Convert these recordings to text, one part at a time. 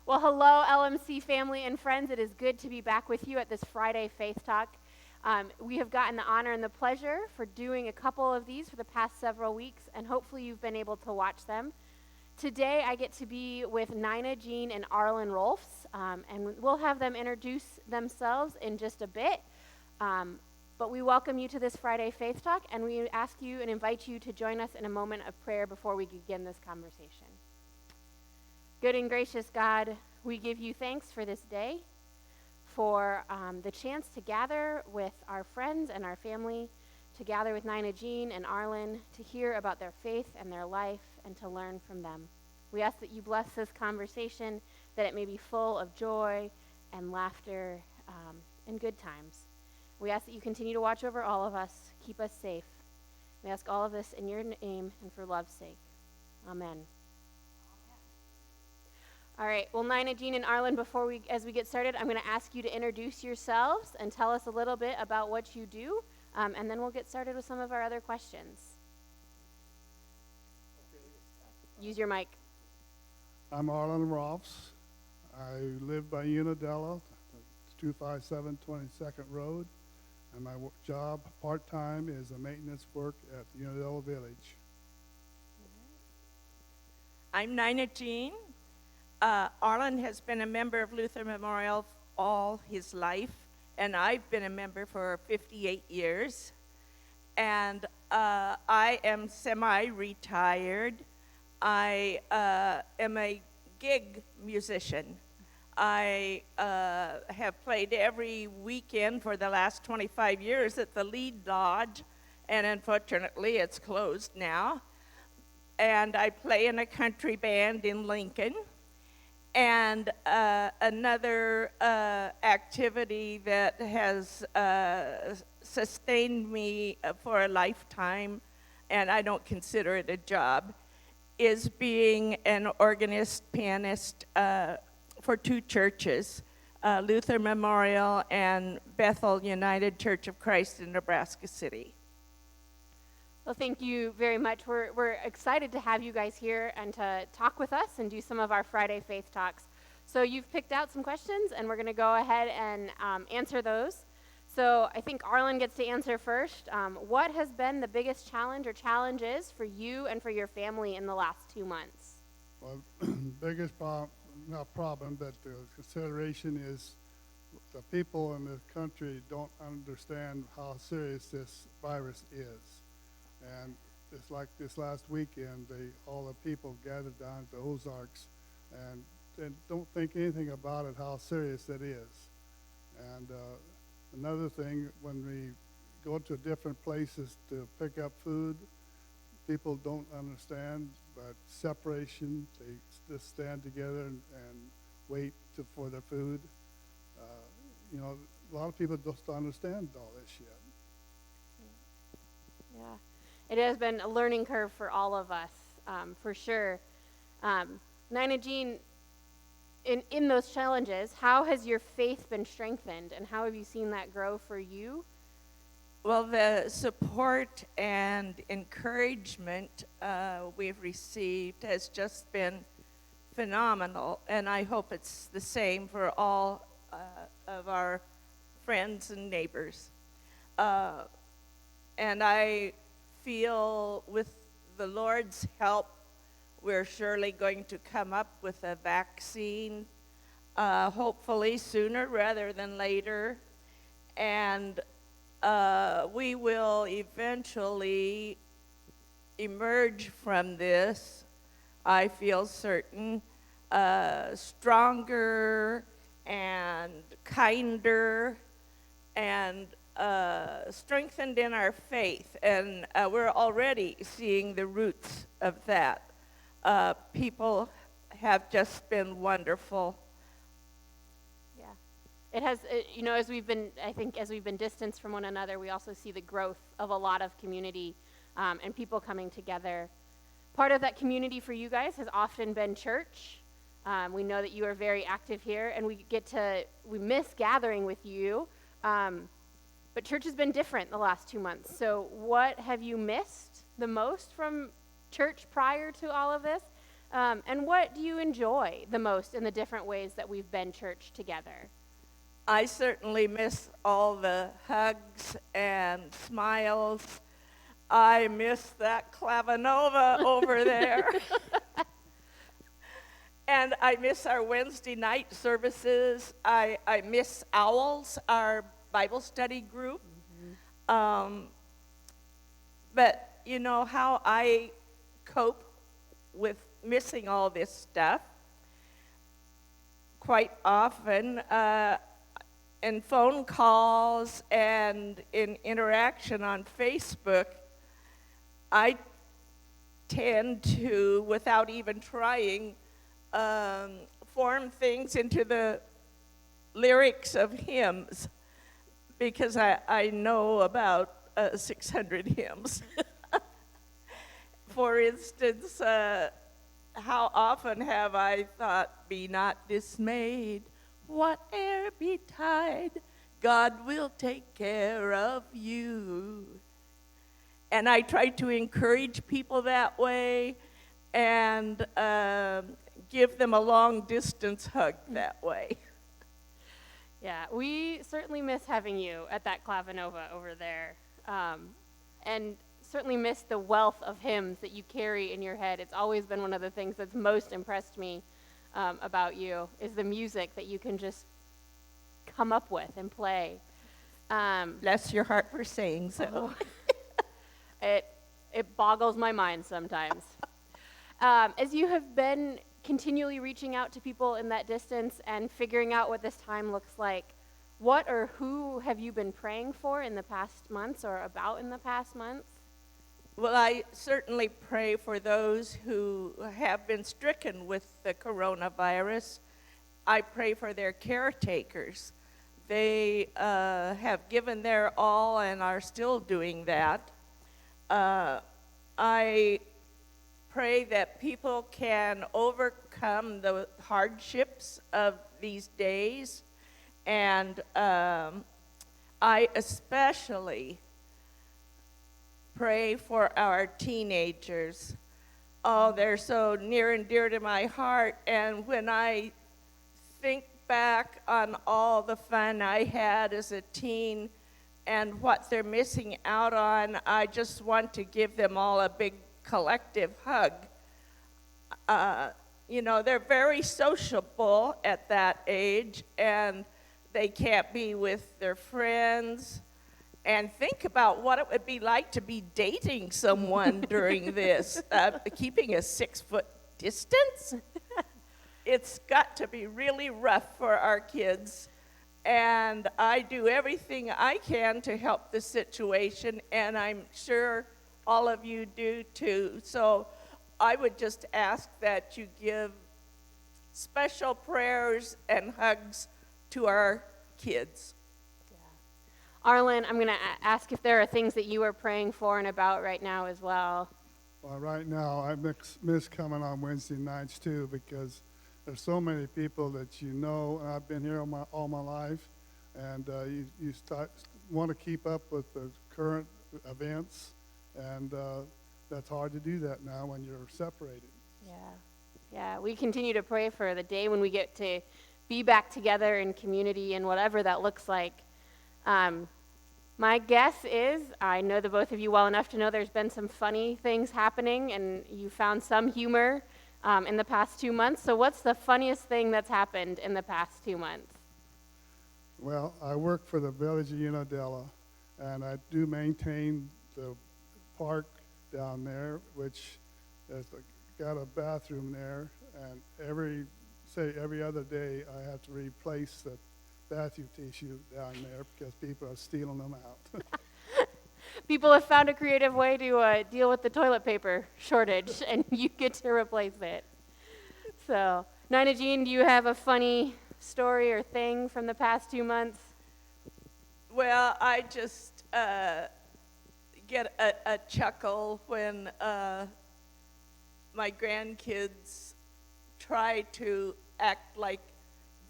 Well, hello, LMC family and friends. It is good to be back with you at this Friday Faith Talk. We have gotten the honor and the pleasure for doing a couple of these for the past several weeks, and hopefully you've been able to watch them. Today, I get to be with Nina, Jean, and Arlen Rohlfs, and we'll have them introduce themselves in just a bit. But we welcome you to this Friday Faith Talk, and we ask you and invite you to join us in a moment of prayer before we begin this conversation. Good and gracious God, we give you thanks for this day, for the chance to gather with our friends and our family, to gather with Nina, Jean, and Arlen, to hear about their faith and their life, and to learn from them. We ask that you bless this conversation, that it may be full of joy and laughter and good times. We ask that you continue to watch over all of us, keep us safe. We ask all of this in your name and for love's sake. Amen. All right, well, Nina, Jean, and Arlen, as we get started, I'm going to ask you to introduce yourselves and tell us a little bit about what you do, and then we'll get started with some of our other questions. Use your mic. I'm Arlen Rohlfs. I live by Unadilla, 257 22nd Road, and my job part-time is a maintenance work at Unadilla Village. I'm Nina Jean. Arlen has been a member of Luther Memorial all his life, and I've been a member for 58 years. And I am semi-retired. I am a gig musician. I have played every weekend for the last 25 years at the Lead Lodge, and unfortunately it's closed now. And I play in a country band in Lincoln. And another activity that has sustained me for a lifetime, and I don't consider it a job, is being an organist, pianist for two churches, Luther Memorial and Bethel United Church of Christ in Nebraska City. Well, thank you very much. We're excited to have you guys here and to talk with us and do some of our Friday Faith Talks. So you've picked out some questions, and we're going to go ahead and answer those. So I think Arlen gets to answer first. What has been the biggest challenge or challenges for you and for your family in the last 2 months? Well, biggest problem, not problem, but the consideration is the people in this country don't understand how serious this virus is. And it's like this last weekend, all the people gathered down at the Ozarks, and they don't think anything about it, how serious it is. And another thing, when we go to different places to pick up food, people don't understand, but separation, they just stand together and wait for their food. A lot of people just don't understand all this yet. Yeah. It has been a learning curve for all of us, for sure. Nina Jean, in those challenges, how has your faith been strengthened, and how have you seen that grow for you? Well, the support and encouragement we've received has just been phenomenal, and I hope it's the same for all of our friends and neighbors. And I feel with the Lord's help, we're surely going to come up with a vaccine, hopefully sooner rather than later. And we will eventually emerge from this, I feel certain, stronger and kinder and strengthened in our faith, and we're already seeing the roots of that. People have just been wonderful. Yeah, it has. As we've been distanced from one another, we also see the growth of a lot of community and people coming together. Part of that community for you guys has often been church. We know that you are very active here, and we miss gathering with you. But church has been different the last 2 months. So what have you missed the most from church prior to all of this? And what do you enjoy the most in the different ways that we've been church together? I certainly miss all the hugs and smiles. I miss that clavinova over there. And I miss our Wednesday night services. I miss Owls, our Bible study group. But you know how I cope with missing all this stuff? Quite often, in phone calls and in interaction on Facebook, I tend to, without even trying, form things into the lyrics of hymns, because I know about 600 hymns. For instance, how often have I thought, "Be not dismayed, whate'er betide, God will take care of you." And I try to encourage people that way and give them a long-distance hug that way. Yeah, we certainly miss having you at that clavinova over there. And certainly miss the wealth of hymns that you carry in your head. It's always been one of the things that's most impressed me about you, is the music that you can just come up with and play. Bless your heart for saying so. It boggles my mind sometimes. As you have been continually reaching out to people in that distance and figuring out what this time looks like, what or who have you been praying for in the past months or about in the past months? Well, I certainly pray for those who have been stricken with the coronavirus. I pray for their caretakers. They have given their all and are still doing that. I pray that people can overcome the hardships of these days. And I especially pray for our teenagers. Oh, they're so near and dear to my heart. And when I think back on all the fun I had as a teen and what they're missing out on, I just want to give them all a big collective hug. You know, they're very sociable at that age, and they can't be with their friends. And think about what it would be like to be dating someone during this, keeping a 6-foot distance. It's got to be really rough for our kids. And I do everything I can to help the situation, and I'm sure all of you do too. So I would just ask that you give special prayers and hugs to our kids. Arlen, I'm going to ask if there are things that you are praying for and about right now as well. Well, right now, I miss coming on Wednesday nights, too, because there's so many people that you know, and I've been here all my life, and you want to keep up with the current events, and that's hard to do that now when you're separated. Yeah, we continue to pray for the day when we get to be back together in community and whatever that looks like. My guess is, I know the both of you well enough to know there's been some funny things happening, and you found some humor in the past 2 months. So what's the funniest thing that's happened in the past 2 months? Well, I work for the Village of Unadilla, and I do maintain the park down there, which has got a bathroom there, and every other day I have to replace the bathroom tissue down there because people are stealing them out. People have found a creative way to deal with the toilet paper shortage, and you get to replace it. So, Nina Jean, do you have a funny story or thing from the past 2 months? Well, I just get a chuckle when my grandkids try to act like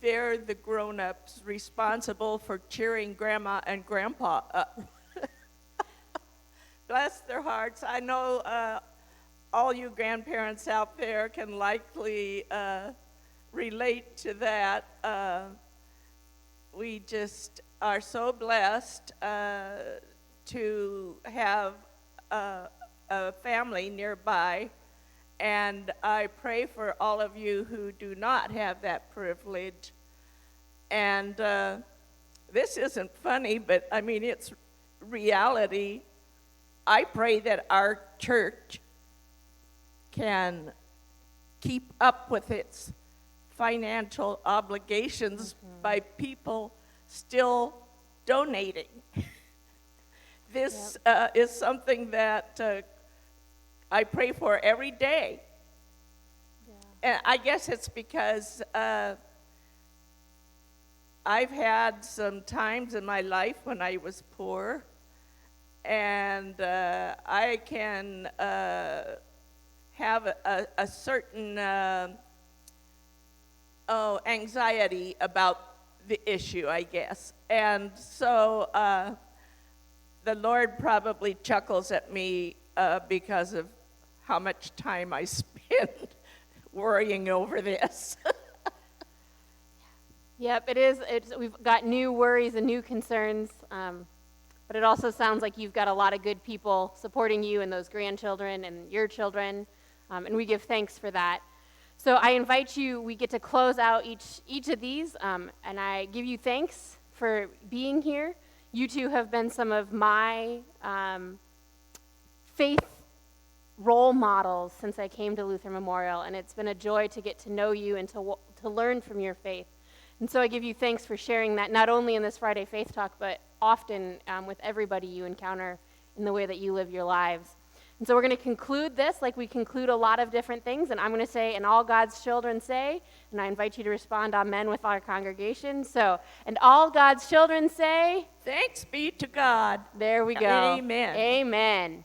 they're the grown-ups responsible for cheering Grandma and Grandpa up. Bless their hearts. I know all you grandparents out there can likely relate to that. We just are so blessed to have a family nearby, and I pray for all of you who do not have that privilege. And this isn't funny, but I mean, it's reality. I pray that our church can keep up with its financial obligations by people still donating. This is something that I pray for every day. And I guess it's because I've had some times in my life when I was poor, and I can have a certain anxiety about the issue, I guess. And so the Lord probably chuckles at me because of how much time I spend worrying over this. Yep, it is. We've got new worries and new concerns, but it also sounds like you've got a lot of good people supporting you and those grandchildren and your children, and we give thanks for that. So I invite you, we get to close out each of these, and I give you thanks for being here. You two have been some of my faith role models since I came to Luther Memorial, and it's been a joy to get to know you and to learn from your faith. And so I give you thanks for sharing that, not only in this Friday Faith Talk, but often with everybody you encounter in the way that you live your lives. And so we're going to conclude this like we conclude a lot of different things, and I'm going to say, and all God's children say, and I invite you to respond amen with our congregation. So, and all God's children say, Thanks be to God. There we go. Amen. Amen.